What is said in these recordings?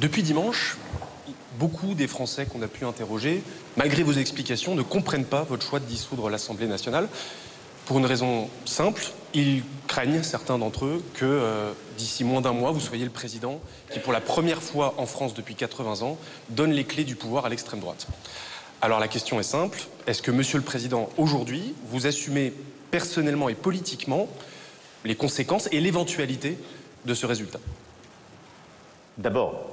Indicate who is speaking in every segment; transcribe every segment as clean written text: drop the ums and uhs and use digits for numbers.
Speaker 1: Depuis dimanche, beaucoup des Français qu'on a pu interroger, malgré vos explications, ne comprennent pas votre choix de dissoudre l'Assemblée nationale. Pour une raison simple, ils craignent, certains d'entre eux, que d'ici moins d'un mois, vous soyez le président qui, pour la première fois en France depuis 80 ans, donne les clés du pouvoir à l'extrême droite. Alors la question est simple, est-ce que, Monsieur le Président, aujourd'hui, vous assumez personnellement et politiquement les conséquences et l'éventualité de ce résultat?
Speaker 2: D'abord,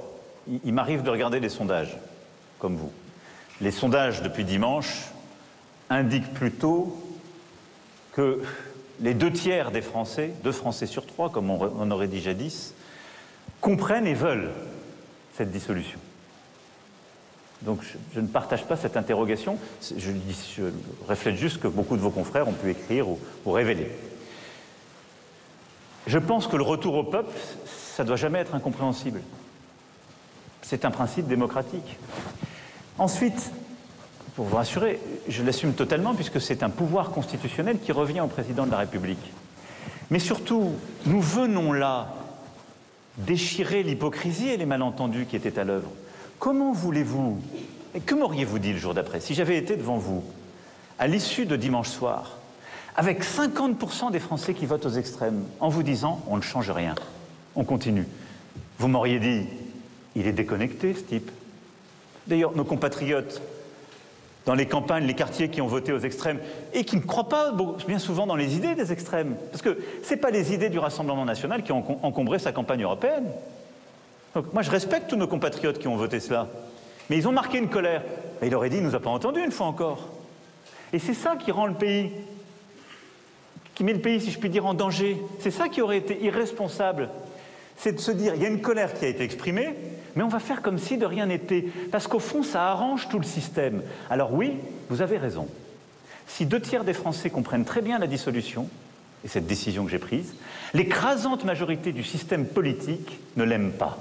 Speaker 2: il m'arrive de regarder les sondages, comme vous. Les sondages, depuis dimanche, indiquent plutôt que les 2/3 des Français, 2 Français sur 3, comme on aurait dit jadis, comprennent et veulent cette dissolution. Donc je ne partage pas cette interrogation, je reflète juste ce que beaucoup de vos confrères ont pu écrire ou révéler. Je pense que le retour au peuple, ça ne doit jamais être incompréhensible. C'est un principe démocratique. Ensuite, pour vous rassurer, je l'assume totalement puisque c'est un pouvoir constitutionnel qui revient au président de la République. Mais surtout, nous venons là déchirer l'hypocrisie et les malentendus qui étaient à l'œuvre. Comment voulez-vous, et que m'auriez-vous dit le jour d'après, si j'avais été devant vous, à l'issue de dimanche soir, avec 50% des Français qui votent aux extrêmes, en vous disant « on ne change rien, on continue ». Vous m'auriez dit « il est déconnecté, ce type ». D'ailleurs, nos compatriotes, dans les campagnes, les quartiers qui ont voté aux extrêmes, et qui ne croient pas bien souvent dans les idées des extrêmes, parce que ce n'est pas les idées du Rassemblement national qui ont encombré sa campagne européenne. Donc moi, je respecte tous nos compatriotes qui ont voté cela. Mais ils ont marqué une colère. Et il aurait dit, il ne nous a pas entendus une fois encore. Et c'est ça qui rend le pays, qui met le pays, si je puis dire, en danger. C'est ça qui aurait été irresponsable. C'est de se dire, il y a une colère qui a été exprimée, mais on va faire comme si de rien n'était. Parce qu'au fond, ça arrange tout le système. Alors oui, vous avez raison. Si 2/3 des Français comprennent très bien la dissolution, et cette décision que j'ai prise, l'écrasante majorité du système politique ne l'aime pas.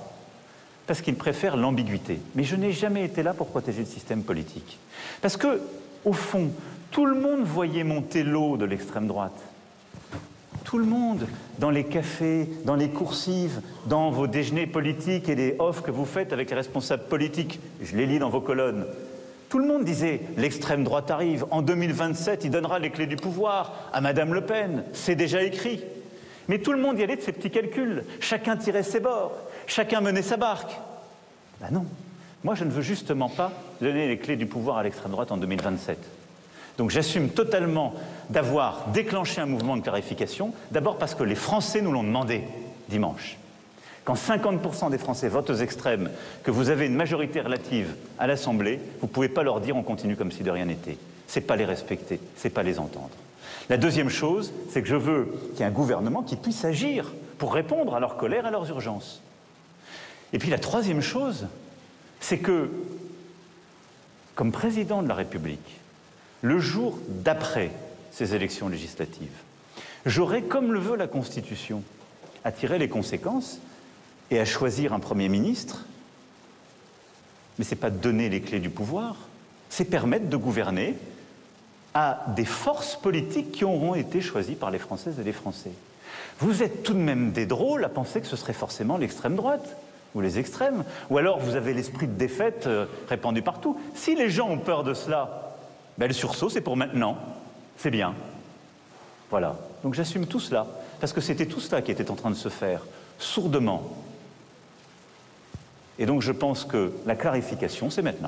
Speaker 2: Parce qu'ils préfèrent l'ambiguïté. Mais je n'ai jamais été là pour protéger le système politique. Parce que, au fond, tout le monde voyait monter l'eau de l'extrême droite. Tout le monde, dans les cafés, dans les coursives, dans vos déjeuners politiques et les offres que vous faites avec les responsables politiques, je les lis dans vos colonnes. Tout le monde disait « l'extrême droite arrive, en 2027, il donnera les clés du pouvoir à Madame Le Pen, c'est déjà écrit ». Mais tout le monde y allait de ses petits calculs, chacun tirait ses bords, chacun menait sa barque. Ben non, moi je ne veux justement pas donner les clés du pouvoir à l'extrême droite en 2027. Donc j'assume totalement d'avoir déclenché un mouvement de clarification, d'abord parce que les Français nous l'ont demandé dimanche. Quand 50% des Français votent aux extrêmes, que vous avez une majorité relative à l'Assemblée, vous ne pouvez pas leur dire on continue comme si de rien n'était. Ce n'est pas les respecter, ce n'est pas les entendre. La deuxième chose, c'est que je veux qu'il y ait un gouvernement qui puisse agir pour répondre à leur colère et à leurs urgences. Et puis la troisième chose, c'est que, comme président de la République, le jour d'après ces élections législatives, j'aurai, comme le veut la Constitution, à tirer les conséquences et à choisir un Premier ministre. Mais ce n'est pas donner les clés du pouvoir, c'est permettre de gouverner à des forces politiques qui auront été choisies par les Françaises et les Français. Vous êtes tout de même des drôles à penser que ce serait forcément l'extrême droite ou les extrêmes, ou alors vous avez l'esprit de défaite répandu partout. Si les gens ont peur de cela, ben le sursaut c'est pour maintenant, c'est bien. Voilà, donc j'assume tout cela, parce que c'était tout cela qui était en train de se faire, sourdement. Et donc je pense que la clarification c'est maintenant.